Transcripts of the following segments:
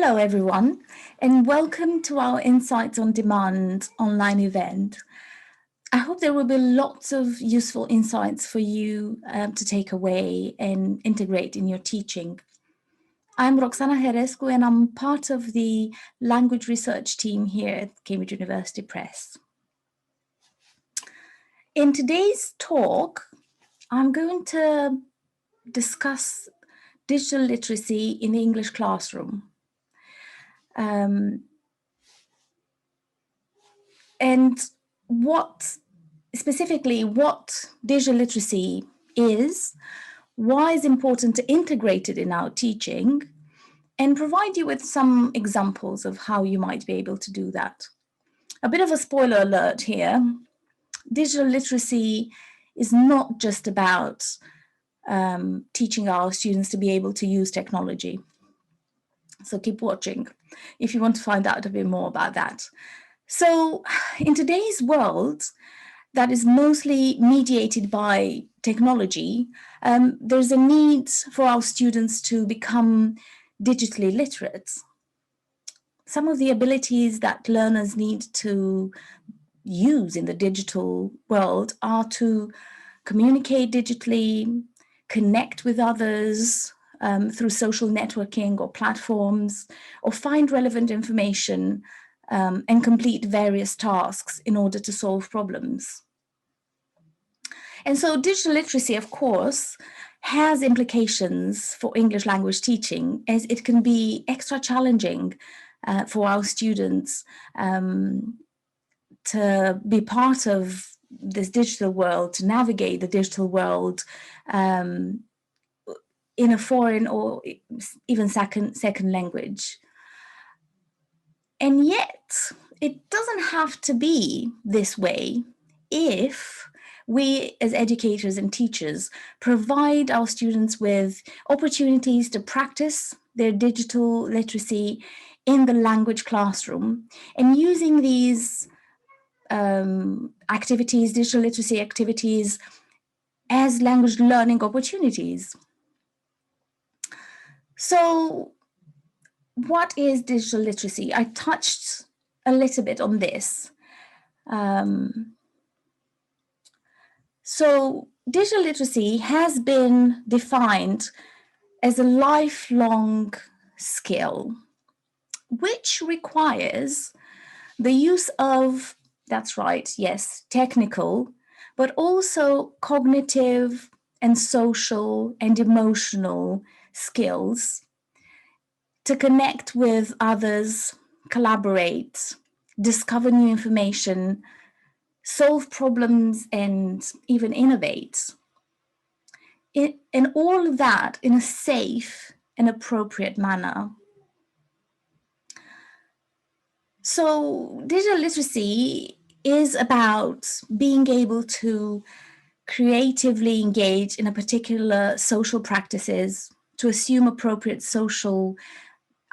Hello, everyone, and welcome to our Insights on Demand online event. I hope there will be lots of useful insights for you to take away and integrate in your teaching. I'm Roxana Herescu, and I'm part of the language research team here at Cambridge University Press. In today's talk, I'm going to discuss digital literacy in the English classroom. And what digital literacy is, why it's important to integrate it in our teaching, and provide you with some examples of how you might be able to do that. A bit of a spoiler alert here. Digital literacy is not just about teaching our students to be able to use technology. So keep watching if you want to find out a bit more about that. So in today's world that is mostly mediated by technology, there's a need for our students to become digitally literate. Some of the abilities that learners need to use in the digital world are to communicate digitally, connect with others through social networking or platforms, or find relevant information and complete various tasks in order to solve problems. And so digital literacy, of course, has implications for English language teaching, as it can be extra challenging for our students to be part of this digital world, to navigate the digital world in a foreign or even second language. And yet, it doesn't have to be this way if we as educators and teachers provide our students with opportunities to practice their digital literacy in the language classroom, and using these activities, digital literacy activities, as language learning opportunities. So what is digital literacy? I touched a little bit on this. So digital literacy has been defined as a lifelong skill, which requires the use of, that's right, yes, technical, but also cognitive and social and emotional skills to connect with others, collaborate, discover new information, solve problems, and even innovate. And all of that in a safe and appropriate manner. So digital literacy is about being able to creatively engage in a particular social practices, to assume appropriate social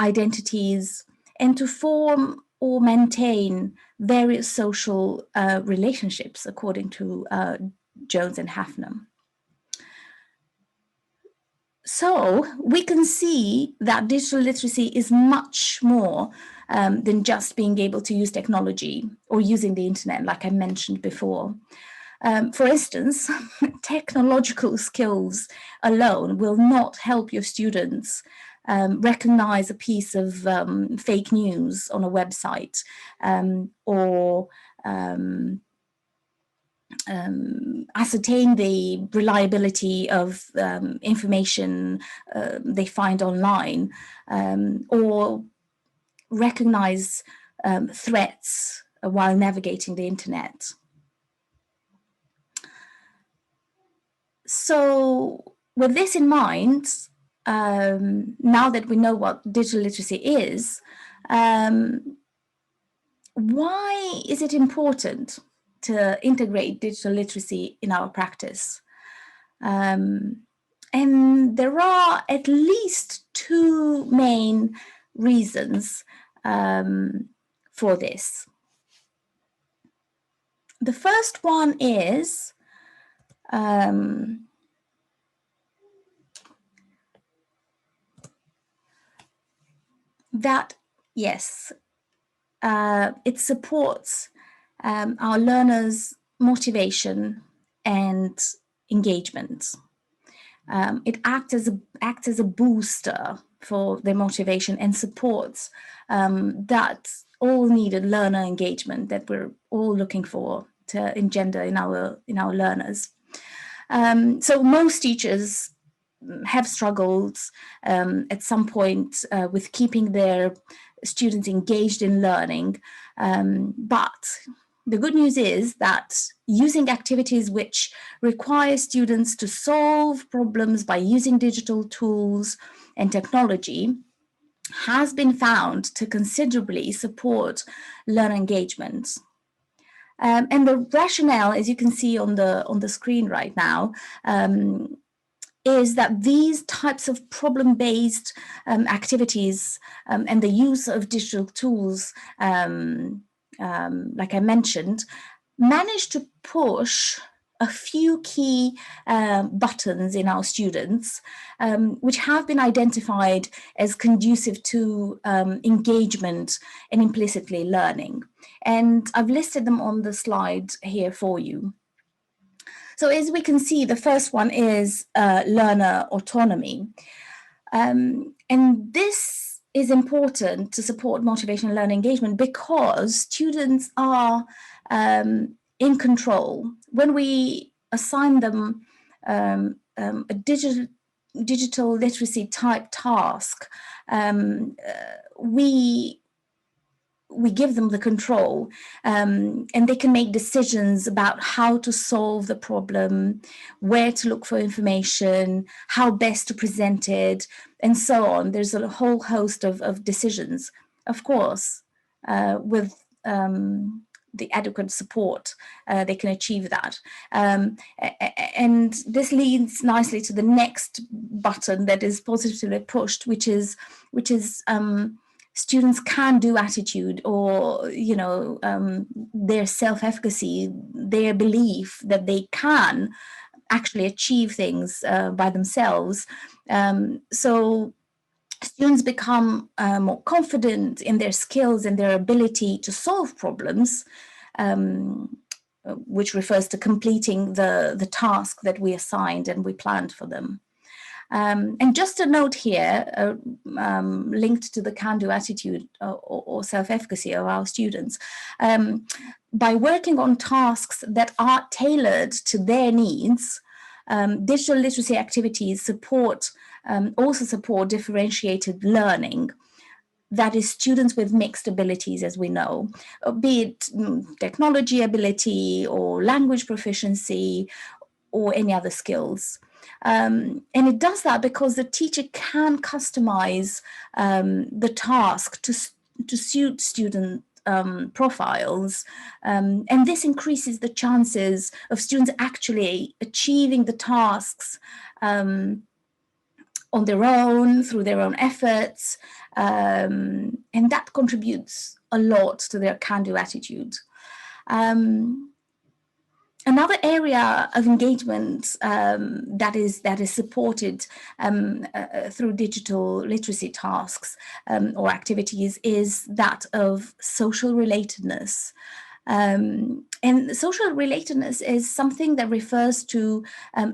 identities, and to form or maintain various social relationships, according to Jones and Hafner. So we can see that digital literacy is much more than just being able to use technology or using the internet, like I mentioned before. For instance, technological skills alone will not help your students recognize a piece of fake news on a website or ascertain the reliability of information they find online, or recognize threats while navigating the internet. So with this in mind, now that we know what digital literacy is, why is it important to integrate digital literacy in our practice? And there are at least two main reasons for this. The first one is that, yes, it supports our learners' motivation and engagement. It acts as a booster for their motivation and supports that all needed learner engagement that we're all looking for to engender in our learners. So most teachers have struggled at some point with keeping their students engaged in learning, but the good news is that using activities which require students to solve problems by using digital tools and technology has been found to considerably support learner engagement. And the rationale, as you can see on the screen right now, is that these types of problem-based activities and the use of digital tools, like I mentioned, manage to push a few key buttons in our students, which have been identified as conducive to engagement and implicitly learning. And I've listed them on the slide here for you. So as we can see, the first one is learner autonomy. And this is important to support motivation and learner engagement because students are in control. When we assign them a digital literacy type task, we give them the control, and they can make decisions about how to solve the problem, where to look for information, how best to present it, and so on. There's a whole host of decisions. Of course, with the adequate support, they can achieve that. And this leads nicely to the next button that is positively pushed, which is students' can-do attitude, or their self-efficacy, their belief that they can actually achieve things by themselves. So students become more confident in their skills and their ability to solve problems, which refers to completing the task that we assigned and we planned for them. And just a note here, linked to the can-do attitude or self-efficacy of our students, by working on tasks that are tailored to their needs, digital literacy activities also support differentiated learning. That is, students with mixed abilities, as we know, be it technology ability or language proficiency or any other skills. And it does that because the teacher can customize the task to suit student profiles, and this increases the chances of students actually achieving the tasks on their own, through their own efforts, and that contributes a lot to their can-do attitude. Another area of engagement that is supported through digital literacy tasks or activities is that of social relatedness. And social relatedness is something that refers to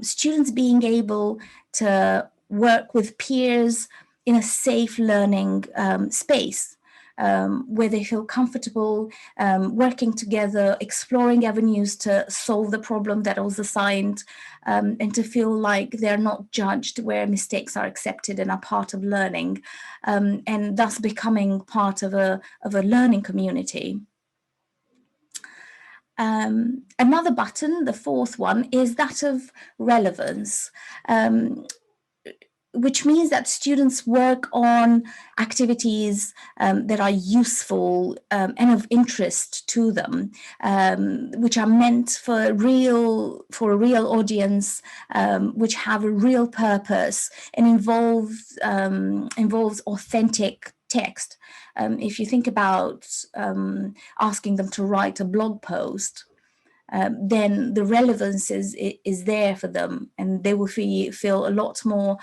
students being able to work with peers in a safe learning space. Where they feel comfortable working together, exploring avenues to solve the problem that was assigned, and to feel like they're not judged, where mistakes are accepted and are part of learning, and thus becoming part of a learning community. Another button, the fourth one, is that of relevance. Which means that students work on activities that are useful and of interest to them, which are meant for a real audience, which have a real purpose and involves authentic text. If you think about asking them to write a blog post, then the relevance is there for them, and they will feel a lot more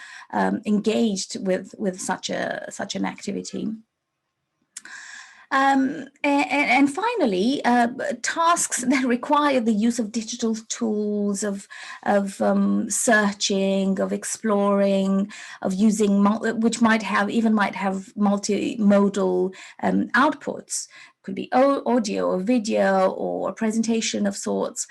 engaged with such an activity. And finally, tasks that require the use of digital tools, of searching, of exploring, of using, which might have multimodal outputs. Could be audio or video or a presentation of sorts.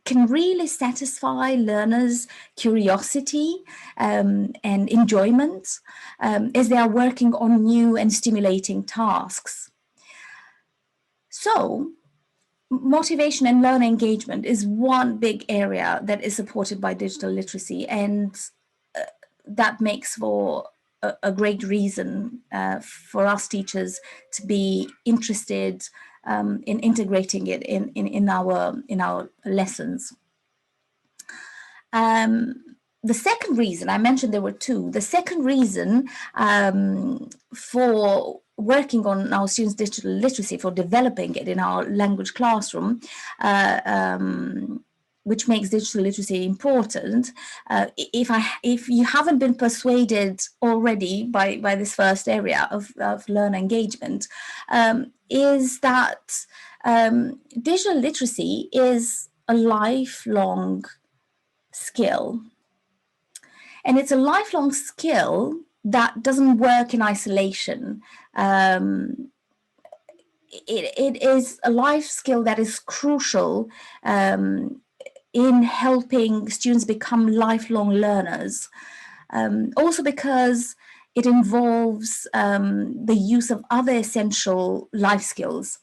Can really satisfy learners' curiosity and enjoyment as they are working on new and stimulating tasks. So, motivation and learner engagement is one big area that is supported by digital literacy, and that makes for a great reason for us teachers to be interested in integrating it in our lessons. The second reason, I mentioned there were two. The second reason for working on our students' digital literacy, for developing it in our language classroom, which makes digital literacy important. If you haven't been persuaded already by this first area of learner engagement, is that digital literacy is a lifelong skill. And it's a lifelong skill that doesn't work in isolation. It is a life skill that is crucial in helping students become lifelong learners. Also because it involves the use of other essential life skills,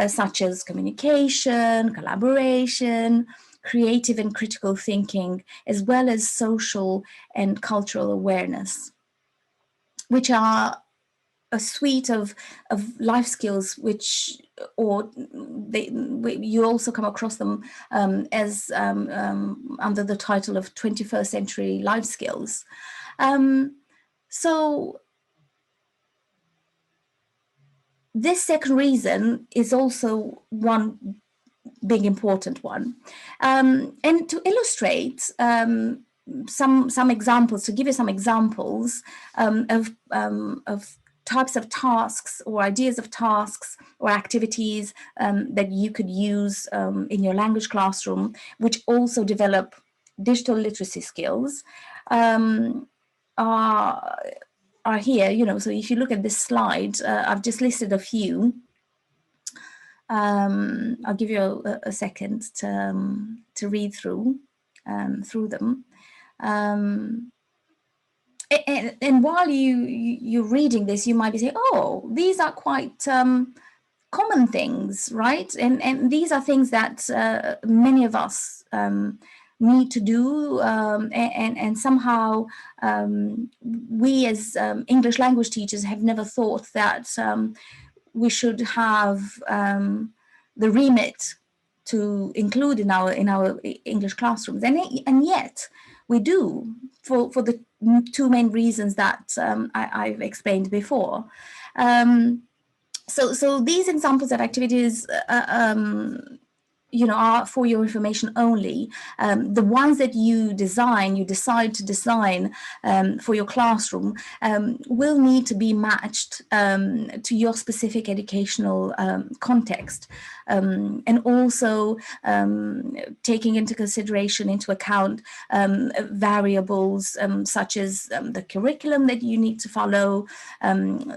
such as communication, collaboration, creative and critical thinking, as well as social and cultural awareness, which are a suite of life skills which, or you also come across them as under the title of 21st century life skills. So this second reason is also one big important one. And to illustrate some examples, to give you some examples of types of tasks or ideas of tasks or activities that you could use in your language classroom, which also develop digital literacy skills, are here. So if you look at this slide, I've just listed a few. I'll give you a second to read through them. And while you're reading this, you might be saying, oh, these are quite common things, right? And these are things that many of us need to do, and somehow we as English language teachers have never thought that we should have the remit to include in our English classrooms, and yet we do, for the two main reasons that I've explained before. So these examples of activities are for your information only. The ones that you decide to design for your classroom will need to be matched to your specific educational context, and also taking into account variables such as the curriculum that you need to follow,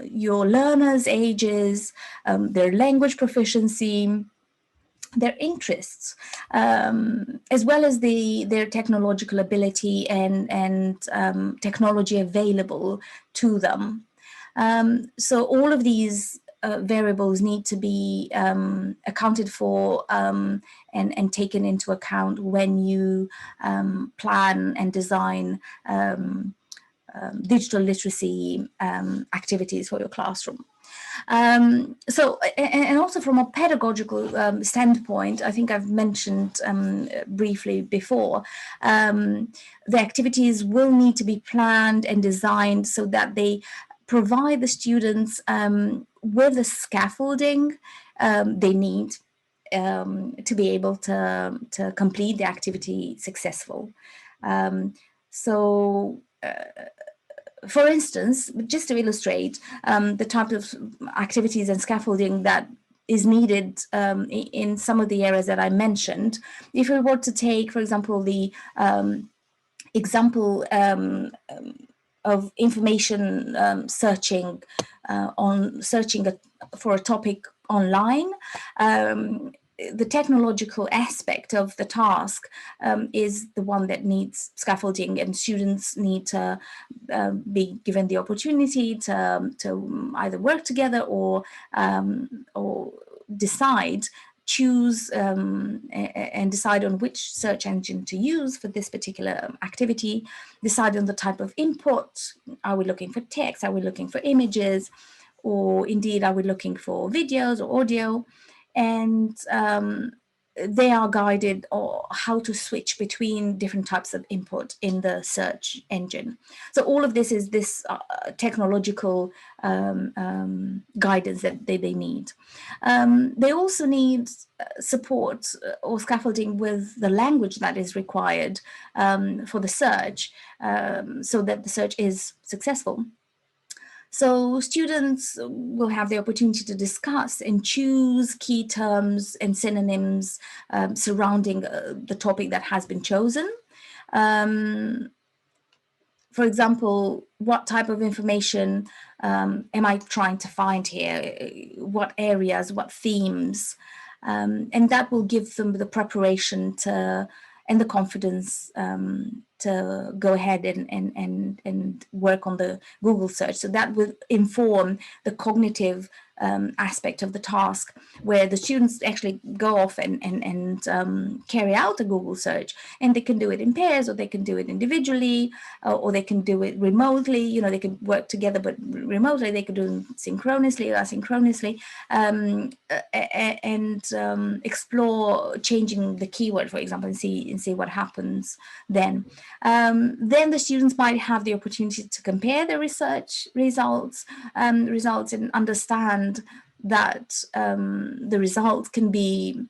your learners' ages, their language proficiency, their interests, as well as their technological ability and technology available to them. So all of these variables need to be accounted for and taken into account when you plan and design digital literacy activities for your classroom. So, and also from a pedagogical standpoint, I think I've mentioned briefly before, the activities will need to be planned and designed so that they provide the students with the scaffolding they need to be able to complete the activity successful. So For instance, just to illustrate the type of activities and scaffolding that is needed in some of the areas that I mentioned, if we were to take, for example, the example of information searching for a topic online, the technological aspect of the task is the one that needs scaffolding, and students need to be given the opportunity to either work together or choose and decide on which search engine to use for this particular activity, decide on the type of input. Are we looking for text? Are we looking for images? Or indeed, are we looking for videos or audio? And they are guided on how to switch between different types of input in the search engine. So all of this is this technological guidance that they need. They also need support or scaffolding with the language that is required for the search, so that the search is successful. So students will have the opportunity to discuss and choose key terms and synonyms surrounding the topic that has been chosen. For example, what type of information am I trying to find here? What areas, what themes? And that will give them the preparation and the confidence to go ahead and work on the Google search. So that will inform the cognitive aspect of the task, where the students actually go off and carry out a Google search, and they can do it in pairs, or they can do it individually, or they can do it remotely. You know, they can work together, but remotely. They can do it synchronously or asynchronously, and explore changing the keyword, for example, and see what happens then. Then the students might have the opportunity to compare their research results and understand that the results can be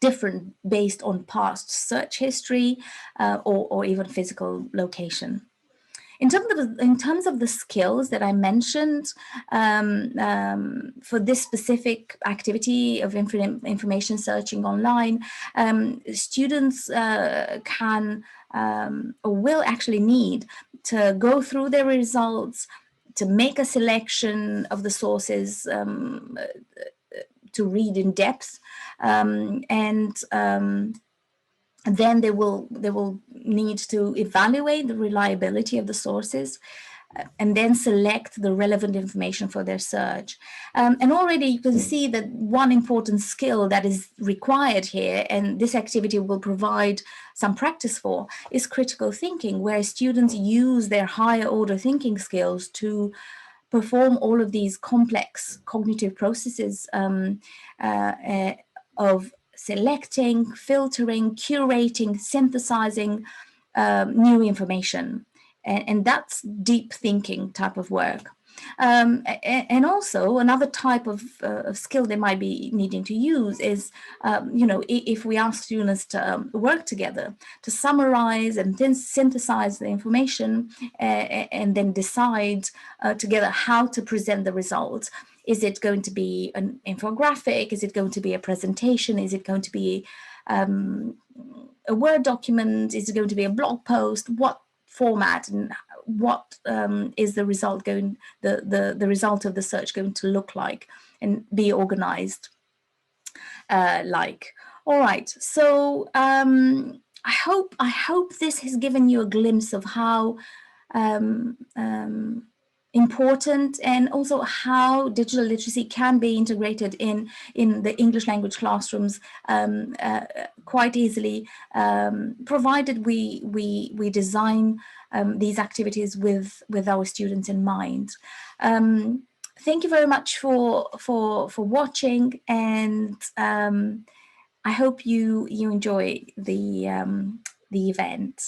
different based on past search history or even physical location. In terms of the skills that I mentioned for this specific activity of information searching online, students can or will actually need to go through their results, to make a selection of the sources to read in depth, and then they will need to evaluate the reliability of the sources, and then select the relevant information for their search. And already you can see that one important skill that is required here, and this activity will provide some practice for, is critical thinking, where students use their higher order thinking skills to perform all of these complex cognitive processes of selecting, filtering, curating, synthesizing new information. And that's deep thinking type of work. And also another type of skill they might be needing to use is, if we ask students to work together to summarize and then synthesize the information and then decide together how to present the results. Is it going to be an infographic? Is it going to be a presentation? Is it going to be a Word document? Is it going to be a blog post? What format and what is the result the result of the search going to look like and be organized like? All right, so I hope this has given you a glimpse of how important, and also how digital literacy can be integrated in the English language classrooms quite easily, provided we design these activities with our students in mind. Thank you very much for watching, and I hope you enjoy the event.